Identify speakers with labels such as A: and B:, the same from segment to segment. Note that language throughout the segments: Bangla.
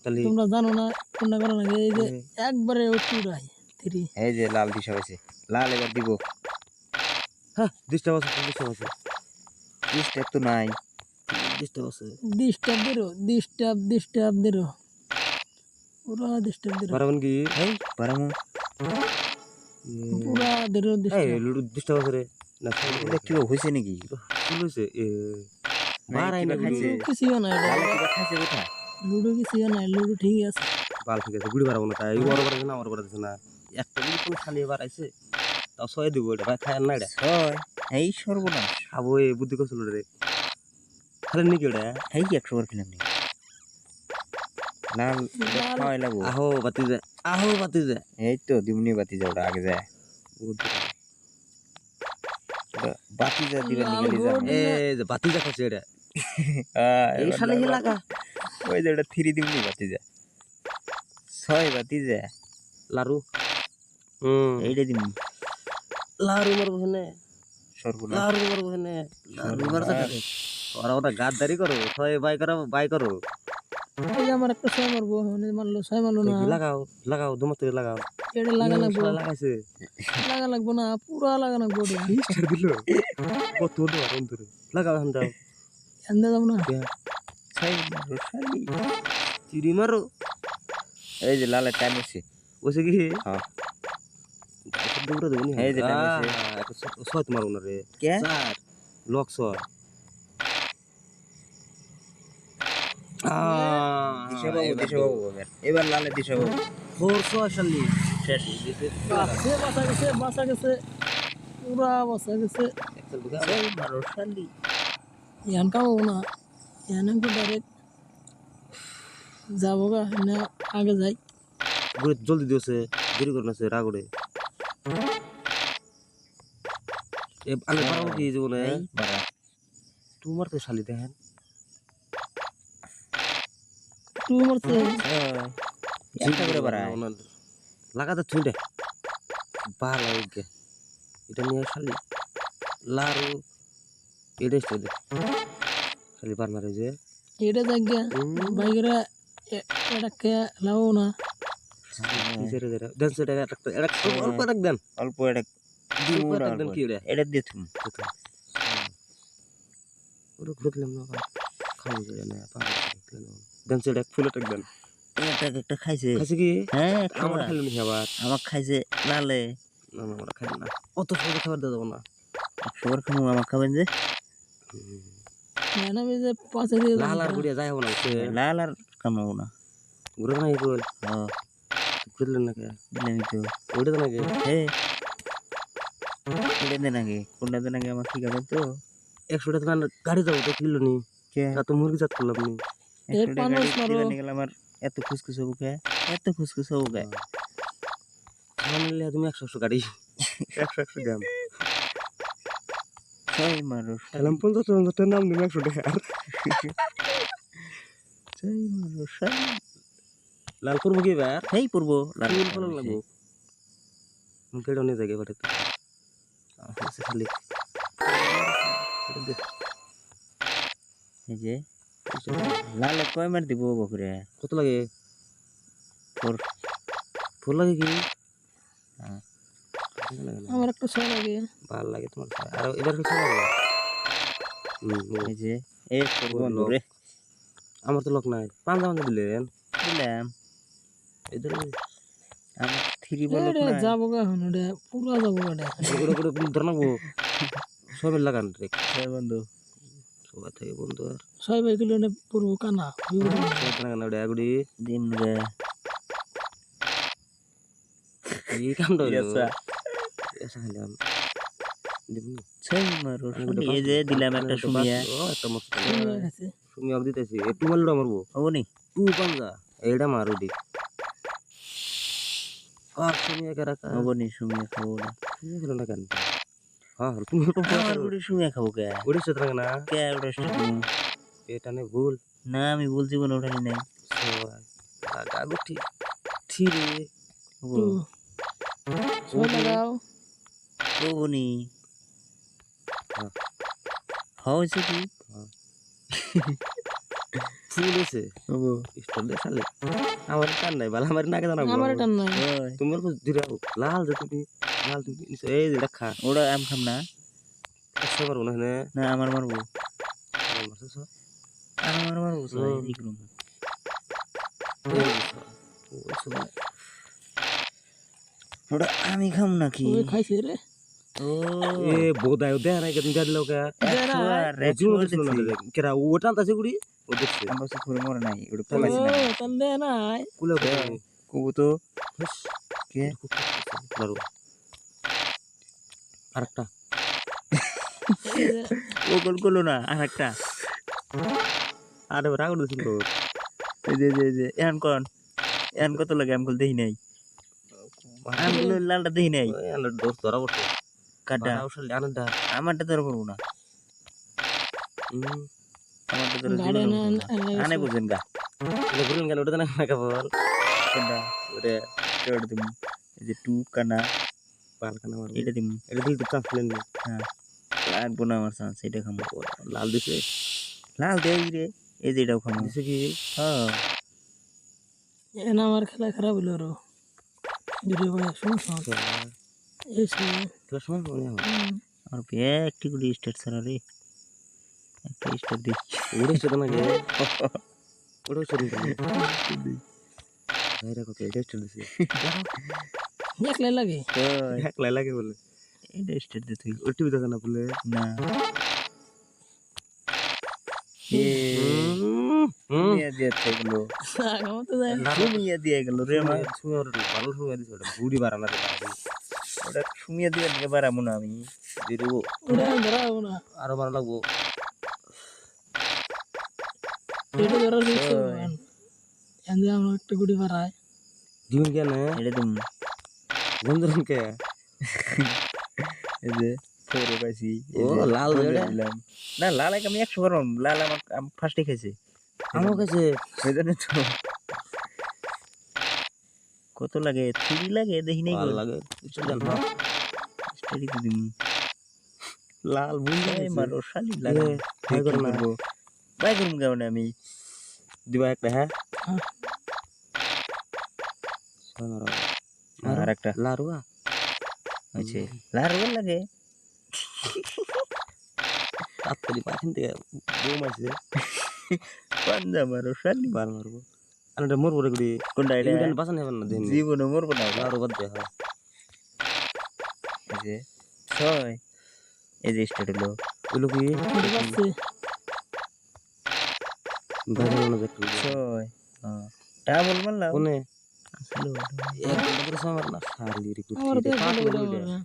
A: তাহলে
B: তোমরা জানো না কোনটা করা লাগে এই যে একবারে উড়াই থ্রি
C: এই যে লাল দিশা হয়েছে লাল এবার দিব
A: হ্যাঁ ডিস্টার্ব আছে
C: ডিস্টার্ব তো নাই
A: ডিস্টার্ব আছে
B: ডিস্টার্ব দিরো পুরা ডিস্টার্ব দিরো
A: পারবেন কি
C: এই পারামু
B: পুরা দিরো
A: এই
B: ডিস্টার্ব
A: লুডু ডিস্টার্ব আছে রে না
C: এটা কি হয়েছে নাকি
A: কি হয়েছে
C: না,
A: বার আইনা
C: কিবা খাইছে
B: কিছুও না এটা
C: লালে কিবা খাইছে কোথা
B: লুডো কিছুও না লুডো ঠিকই আছে
A: বাল ঠিক আছে গুড়ি পারবো না তাই ওর পারছে না আমার পারছে না একটা গুড়ি কোন খালি এবার আইছে তাও ছয় দিব এটা ভাই খায় না এটা
C: হয় এই সর্বনাশ
A: খাবো এই বুদ্ধি করছিল রে খালি নাকি ওটা
C: এই 100 বার খেলাম নি লাল এটা খাওয়াই লাগবো
A: আহো বাতি যা
C: এই তো দিমনি বাতি যাওটা আগে যায় এটা বাতি যা দিবেন নিগলি যাবে
A: এ যে বাতি যা খাচ্ছে এটা এই
C: এই
A: শালে হে লাগা
C: ওই যে এটা 3 দিমনি বাতি যা 6 বাতি যা
A: লারু
C: এইটা দিমনি
A: লারু মারবো হেনে
C: সর্বনাশ
A: লারু মারবো হেনে লারু মারতে ওরা ওটা গাদ্দারি করো ছয় বাই করো
B: এই যে আমার একটা ছয় মারবো মানে মারলো ছয় মারলো না
A: লাগাও দুমাতে লাগাও
B: এটা লাগা লাগবো
A: লাগাইছে
B: লাগা লাগবো না পুরা লাগা লাগবো
A: ছেড়ে দিল কত দো অন্তরে লাগাও হান দাও
B: এন্দা যাবো না
C: ছাই রসালি
A: চিড়ি মারো
C: এই যে লালে টাইম আছে
A: বসে কি
C: হ্যাঁ
A: দৌড়া দেবো
C: এই যে টাইম আছে
A: ছয় মারো না রে
C: কে
A: চার লক ছয়
C: দিশা বাবু এবার লালে দিশা বাবু
A: ফোর ছয় শালি
C: শেষ
B: বাসা গেছে পুরা বাসা গেছে
C: ছাই রসালি
B: ইয়ান কামো না ইয়ান ডাইরেক্ট যাবো গা না আগে যাই
A: জলদি দিয়েছে দেরি করে নাছে রাগড়ে আমি পারবো কি জীবনে
C: বাড়া
A: তোমার তো শালি দেখেন
B: তুই মরছে
C: চিন্তা করে বাড়া
A: লাগাতে থুইডে ভালো লাগে এটা নিয়ে শালি লারু এটাই দে শালি বার মারে যে
B: এটা জায়গা বাইকরা এটা কে লাও না
A: দেন সেটা এটা অল্প রাখ দেন
C: অল্প এটা দিমুর
A: অল্প দেন কি এটা
C: এটা দিয়ে তুমি
A: ওরা ঘুরলাম না খাওয়া যায় না দেন সেটা ফুলে টাক দেন
C: এটা একটা খাইছে
A: খাইছে কি
C: হ্যাঁ
A: আমার খাইলো নি আবার
C: আমার খাইছে লালে
A: না না আমরা খাই না অত সহজে খাবার দেওয়া যাবো না
C: 100 বার খামু আমার খাবেন যে
B: আমি যে পাশে দিয়ে
A: লাল আর গুড়িয়া যাই হবো না
C: লাল আর কামাবো না
A: ঘুরে না বল
C: হ্যাঁ
A: ঘুরলেন না কে
C: দিলামি তো
A: ওইটা তো নাকি
C: হে এটা দেন আগে কোনটা দেন আগে আমার ঠিক আছে তো
A: 100 টাকা গাড়ি যাবো তো কিলো নি
C: কে
A: তো মুরগি জাত করলাম নি
B: এই পানস মারো
C: গেল আমার এত খুশখুশ হবো কে এত খুশখুশ হবো কে
A: আনলে তুমি 100 গাড়ি 100 গ্রাম
C: ছয় মারো
A: খেলাম 50 টাকা নাম তুমি 100 টাকা
C: ছয় মারো সাই
A: লাল করবো কি এবার
C: হেই পড়বো লাল
A: ফুল ফলন লাগবো কেডো নিয়ে যাগে বাড়িতে আছে খালি
C: এই যে লালে কয় মার দিব বকরে
A: কত লাগে
C: তোর
A: ফুল লাগে কি
B: আমার একটা ছয় লাগে
A: ভাল লাগে তোমার আর এবার কিছু লাগে
C: এই যে এই তোর বন্ধু রে
A: আমার তো লোক নাই পাঁচ জামা দিলেন
C: দিলাম
A: এদের
C: আমার 3 বল
B: এটা যাবো গা এখন এটা পুরা যাবো গা
A: ওগুলো করে ধরনাবো সবাই লাগান রে
C: ছয় বন্ধু
A: সবাই থেকে বন্ধু আর
B: ছয় ভাই কিলো এটা পুরো কানা
A: লাগান ওটা এগুড়ি
C: দিন রে
A: এই কামটা হইলো
C: আচ্ছা
A: এসা খাইলাম দিবনি
C: ছয় মারো এই যে দিলাম একটা সুমিয়া
A: একটা মস্ত
B: আছে
A: সুমি অব দিতেছি একটু মারলো মারবো
C: হবনি
A: টু পাঞ্জা এইটা মারু দি সুমি একা রাখা
C: হবনি সুমিয়া খাবো না
A: সুমি খেলো না কেন হ্যাঁ তুমি তো
C: আমার গুড়ি সুমিয়া খাবো কে
A: ওড়ি সাথে লাগে না
C: কে ওটা
A: এটা নে ভুল
C: না আমি বলছি বলে ওটা নি নাই
A: আগু ঠিক থিরে
B: ছয় লাগাও
C: হবনি হয়েছে কি
A: ফুল এসে
C: ওগো
A: স্টার দে শালি আমার টান নাই বালা আমার নাকে জানা
B: আমার এটা নাই
C: ওই
A: তোমার কো দিরা লাল যে তুমি এই যে রাখা
C: ওটা আম খাম না
A: কষ্ট পারবো না নে
C: না আমার মারবো
A: মারছস
C: আমার মারবো সবাই দেখুন ওটা আমি খাম নাকি
B: ওই খাইছে রে
C: ও
A: এ বোদায় দে না কেন দিল কা কেরা ওটা তাছে গুড়ি ও দেখছে
C: আমরা সে করে মরে নাই ওটা
B: ও
C: পালাইছি না
B: তাহলে নাই
A: কুলে
C: কবু তো কে
A: লারু আরেকটা
C: ও গোল করলো না আর একটা
A: আরে রাগ দিছিল তো
C: এই যে এন কত লাগে আমি দেখি নাই আমি লালটা দেখি নাই
A: আরে দোস্ত ধরা বসে
C: কাটা
A: ওষুধ আনন্দা
C: আমারটা ধরে পড়বো না আমারটা ধরে
B: গাড়ি না
C: আনে বুঝেন গা
A: এটা ঘুরুন গেল ওটা না কাপড়
C: কেনটা
A: ওটা
C: ওটা তুমি এই যে টু কানা
A: পালখানা মার
C: এটা দিম
A: এটা দিল তো চাপ লেন
C: হ্যাঁ লাগবো না আমার চান্স এটা খামো
A: লাল দিছে
C: লাল দেই রে এই যে এটাও খামো
A: দিছে কি
C: হ্যাঁ
B: এনা আমার খেলা খারাপ হলো রে ভিডিও করে শুনো এই সময়
A: তোর সময় মনে হয়
C: আর একটি করে স্টার্ট ছাড়া রে একটা স্টার্ট দিই
A: ওরে সেটা না গে ওরে সেটা ভাইরা কত এটা স্টার দিছে
B: দেখলে লাগে
C: তো
A: একলাই লাগে বলে
C: এটা স্টার্ট দে তুই
A: ওটি বিদা না বলে
C: না এ মিয়া দিয়ে গেলো
B: আমার তো যায়
C: সুমিয়া দিয়ে গেল রে মা
A: সুমিয়া ওরে ভালো সুমিয়া দিছে ওটা বুড়ি বাড়ানা দে
C: ওটা সুমিয়া দিয়ে নিয়ে বাড়াবো না আমি
A: দিয়ে দেবো
B: ওরা ধরাবো না
A: আরো ভালো লাগবো
B: এটা ধরা দিচ্ছে এন্ড আমরা একটা গুড়ি বাড়ায়
A: দিন কেন
C: এটা তুমি
A: বন্ধুরন কে
C: এই যে ফোরে পাইছি
A: ও লাল ওটা
C: দিলাম না লাল আমি 100 করলাম লাল আমার ফার্স্টে খাইছে
A: আমার কাছে
C: সেজন্য তো কত লাগে 3 লাগে দেখি নাই
A: ভালো লাগে স্টুডেন্ট না
C: স্টাডি তো দিম
A: লাল বুঝে
C: এই মারো শালি লাগে
A: ভাই করো না
C: ভাই করুম কেমন আমি
A: দিবা একটা হ্যাঁ
B: হ্যাঁ।
C: আর একটা
A: লারুয়া
C: আছে লারু লাগে
A: তাড়াতাড়ি পাখিন থেকে বোম আছে
C: পাঞ্জা মারো শালি
A: বার মারবো আর এটা মরবো রে গুড়ি
C: কোনটা এটা
A: এটা বাসন হবে না দিন
C: জীবনে মরবো না
A: লারু বাদ দে হ্যাঁ
C: এই যে ছয় এই যে স্টার্ট হলো
A: ওগুলো কি
B: বাসছে
A: বাইরে না দেখতে
C: ছয় ডাবল মারলাম
A: কোনে
C: আসলে
A: এক ঘন্টা করে সময় না শালি রে
B: আমার তো
A: কুটি
B: একটা গুড়ি বাড়া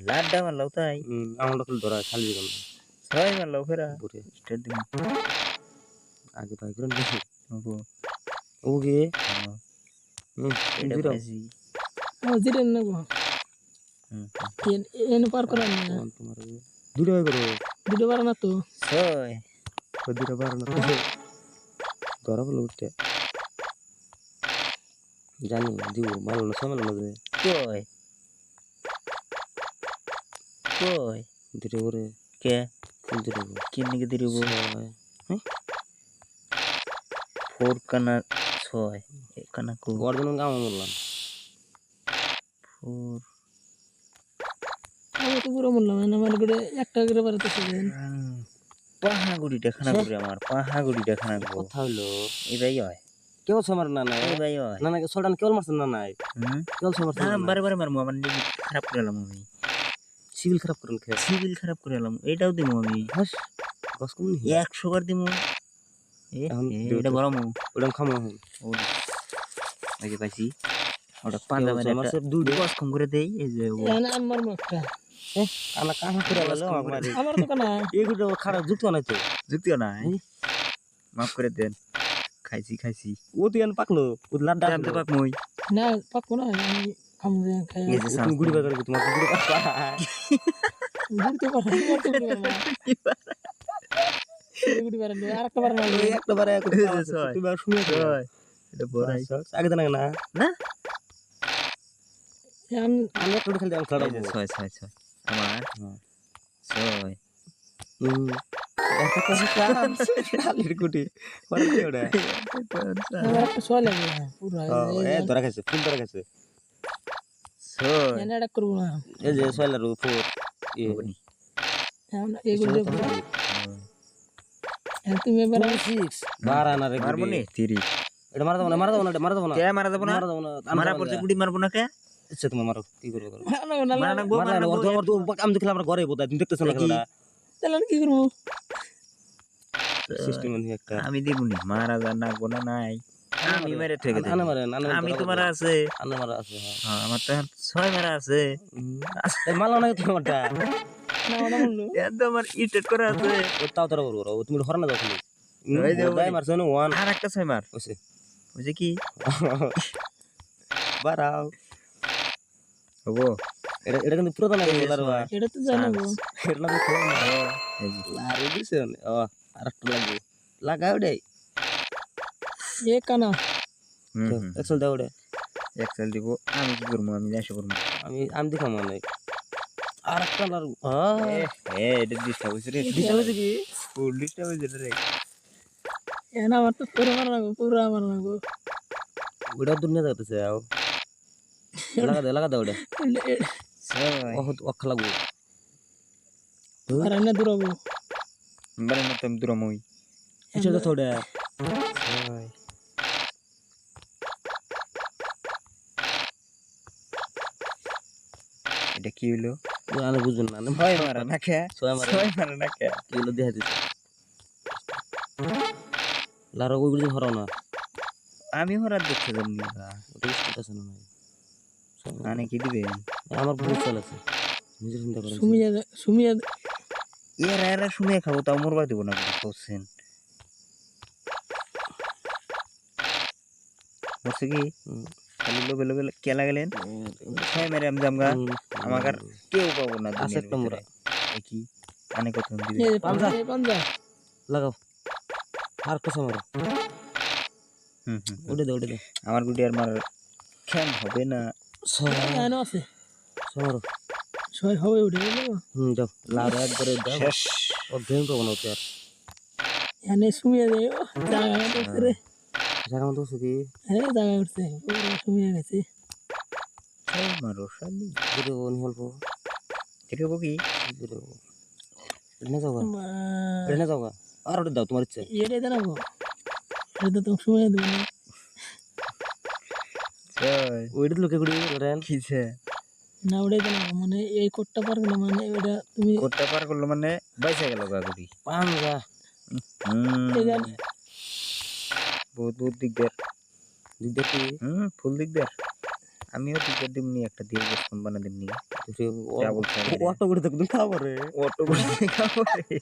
C: লাড্ডা মারলাম তাই
A: আমার লোক ধরা শালি গেল
C: ছয় মারলাম ফেরা
A: পুরে
C: স্টার্ট দিম
A: আগে ভাই করে দেখি
C: ওগো
A: ও কি
C: এটা
A: জিরো
C: পাইছি
B: আমার জিরেন না গো এন পার করা না
A: তোমার দুটো হয়ে করো
B: ভিডিও বাড়া না তো
C: ছয়
A: দুটো বার না ধরা বলে উঠতে জানি দিব ভালো না সময় না দে
C: কই কই
A: দুটো করে
C: কে
A: ফুল দুটো
C: কিন্নিকে দিরব ফোর কানা ছয় কানা কো
A: অর্জন কাম বললাম
C: ফোর
B: আমি তো পুরো বললাম না আমার করে একটা করে বাড়াতেছে
C: পাহাগুড়িটা খানা করে আমার পাহাগুড়িটা খানা গো
A: কথা হইলো
C: এই ভাই হয়
A: কেউ সময় না নাই
C: এই ভাই হয়
A: না না সোলটান কেবল মারছেন না নাই কেবল সময়
C: না বারে মারমু আমার নিজে খারাপ করে এলাম আমি
A: সিভিল খারাপ করেন খেয়ে
C: সিভিল খারাপ করে এলাম এটাও দিমু আমি
A: হাস গস কম নি
C: 100 বার দিমু
A: এখন
C: এটা গরমু
A: ওরকম খামো এখন
C: ও এই যে পাইছি ওটা পাঁচা মানে
A: আমার
C: একটা
A: সব দুই
C: বস কম করে দেই এই যে ও
B: আমার একটা
A: আনা কাহা করে গেল আমার
B: আমার তো কেনা
A: এগুলো খারাপ যুক্ত নাই তো
C: যুক্তিও নাই মাফ করে দেন খাইছি
A: ও তুই আন পাকলো ও লাড্ডা
C: জানতে পাক মই
B: না পাকবো না আমি খাম যে খাই
C: এই যে
A: তুমি গুড়ি বাজার কি তোমার গুড়ি পাকা
B: ঘুরতে পারে গুড়ি বাড়া আর একটা বাড়া
A: ওই একটা বারে
C: ছয়।
A: তুমি আর শুনে তো
C: ছয় এটা বড়াই
A: আগে জানা না
C: না
A: আমি একটা খেলতে আমি খেলা
C: এই যে ছয় আমার ছয়
A: শালির কুটি পরে কি ওটা
B: আমার একটা ছয় লাগে পুরা
A: এ ধরা খাইছে ফুল ধরা খাইছে
C: ছয়
B: এনে এটা করবো না
A: এই যে সোয়ালার উপর
B: এগুলো তুমি এবার
A: 12 আনারে
C: মারবো নি তিরি
A: এটা মারা দেবো না মারা দেবো না
C: কে মারা দেবো না
A: মারা দেবো না
C: মারা পড়ছে গুড়ি মারবো না কে
A: ইচ্ছা তুমি মারো কি করবে করো
C: মারা নাকবো মারা নাকবো
A: আমি দেখলাম আমরা ঘরে বোধহয় তুমি দেখতেছো না খেলাটা
B: তাহলে কি করবো
A: সিস্টেম একটা
C: আমি দেবুনি মারা যা নাকবো না নাই আমি মেরে থেকে দেব
A: আনা মারে
C: আমি তোমার আছে
A: আনা মারা আছে
C: হ্যাঁ আমার তো এখন 6 মারা আছে
A: মালা না তোমারটা
B: না ওটা বললো
C: একদম আমার ইটেট করা আছে
A: তাও তারা বলবো তুমি হরা না দাও খালি
C: ওই যে
A: দাই মারছো না ওয়ান
C: আর একটা 6 মার
A: ওসে
C: বুঝে কি
A: বারাও
C: হবো
A: এটা কিন্তু পুরো না বলারবা
B: এটা তো জানাবো
A: এটা না তো না
C: এই যে
A: লারে দিছে ও আরেকটা লাগবে লাগাও দে
B: এ কানা
A: এক্সেল দাও দে
C: এক্সেল দিব আমি কি করব আমি যাই করব
A: আমি দেখা মনে আরেকটা লার
C: এটা ডিস্টার্ব হইছে রে
A: দিছে হইছে কি
C: ফুল ডিস্টার্ব হইছে রে
B: এনা আমার তো পুরো মারা লাগবো
A: ওটা দুনিয়া যাইতেছে আও লাগা দাও দে বহুত অখ লাগবে
B: আর এনে দূরবো
C: বারে না তুমি দূর মই
A: এটা তো থোড়া
C: এটা কি হলো
A: আমি বুঝুন না
C: ছয় মারা না কে
A: ছয় মারা
C: ছয় মারা না কে
A: কিলো দেখা দিছে লারা ওইগুলো হরাও না
C: আমি হরাত দেখতে জানি
A: ওটা স্টেট আছে না
C: মানে কি দিবেন
A: আমার বহুত চাল আছে নিজে চিন্তা করেন
B: সুমিয়া
C: এরা শুনে খাবো তাও মরবার দেবো না বলছেন বলছে কি খালি লোবে লোবে কেলা গেলেন ছয় মেরে আমি জামগা আমাকে আর কেউ পাবো না
A: আছে একটা মোরা
C: কি আনে কত দিবে
B: এই পাঞ্জা
A: লাগাও আর কিছু মারো ওটা দে
C: আমার গুটি আর মার খেম হবে না
B: এনে আছে
A: মারো
B: ছয় হবে উঠে গেল
A: যাও লারা একবারে দাও
C: শেষ
A: ও গেম পাবো না আর
B: এনে সুমিয়া দেয় জায়গা করতে রে
A: জায়গা মতো কি
B: হ্যাঁ জায়গা করতে পুরো সুমিয়া গেছে
C: ছয় মারো শালি
A: ভিডিও অন হলব
C: দেখবো কি
A: ভিডিও এনে যাওগা আর ওটা দাও তোমার ইচ্ছা
B: এটা জানাবো এটা তো সুমিয়া দেবে না
C: ছয়
A: ওইটা লোকে গুড়ি করেন
C: কিছে
B: না ওটাই জানাবো মানে এই কোটটা পারবে না মানে ওটা তুমি
C: কোটটা পার করলো মানে বাইসা গেল গাগুটি
A: পাঙ্গা
B: এই জান
C: বহুত বহুত দিকদার
A: দেখি
C: ফুল দিকদার আমিও দিকদার দিমনি একটা দিয়ে ফোন বানা দিমনি ডাবল সাইড
A: অটো করে দেখুন খাবারে
C: অটো গুড়ি খাবো রে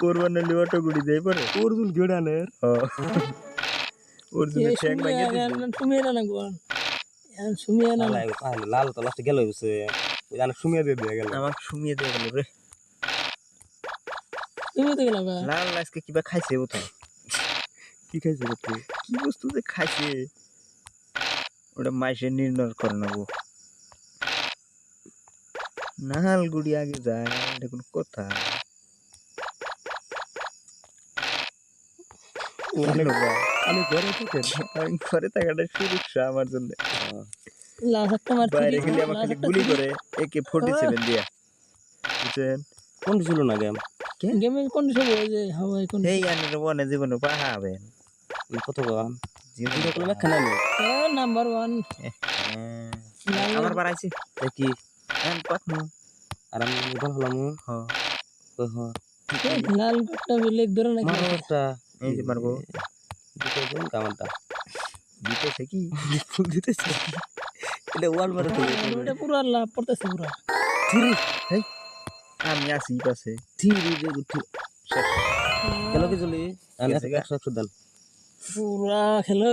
C: কোরবান নিলে অটো গুড়ি দেই পরে
A: অর্জুন গেড়ানের
C: অর্জুন ঠ্যাং ভাঙে দিছে
B: সুমিয়া না গোন সুমিয়া না
A: লাল তো লাস্টে গেল হইছে ওই জানে সুমিয়া দিয়ে দিয়ে গেল
C: আমার সুমিয়ে দিয়ে গেল রে
B: তুমি তো গেলা
C: লাল আজকে কিবা খাইছে ও তো
A: কি খাইছে করতে
C: কি বস্তু যে খাইছে ওটা মাইসে নির্ণয় করে নেবো নাল গুড়ি আগে যায় এটা কোনো কথা
A: আমি ঘরে থেকে
C: আমি ঘরে থাকাটা সুরক্ষা আমার জন্য
B: লাস্ট একটা মার
C: বাইরে গেলে আমার খালি গুলি করে AK-47 দিয়া বুঝছেন
A: কোন ছিল না গেম
B: গেমে কোন সব হয় যে হাওয়াই কোন
C: এই আনের বনে জীবনে পাহাবেন
A: কত গান
C: জীবন
A: ভিডিও কল লেখা নাই
B: নাম্বার 1
C: আমার বাড়াইছে
A: দেখি
C: এন পাতনু
A: আর আমি বল হলাম
C: হ
A: কই হ
B: লাল গট্টা বিলেক ধরে না
A: মারো একটা
C: এই যে মারবো
A: দিতে দেন কামানটা
C: দিতেছে কি
A: ফুল দিতেছে এটা ওয়াল মারতে
B: ওটা পুরো লাভ পড়তেছে পুরো
A: থ্রি
C: এই আমি আসি পাশে
A: থ্রি শেষ গেল কি চলি আর 100 দেন
B: পুরা খেলো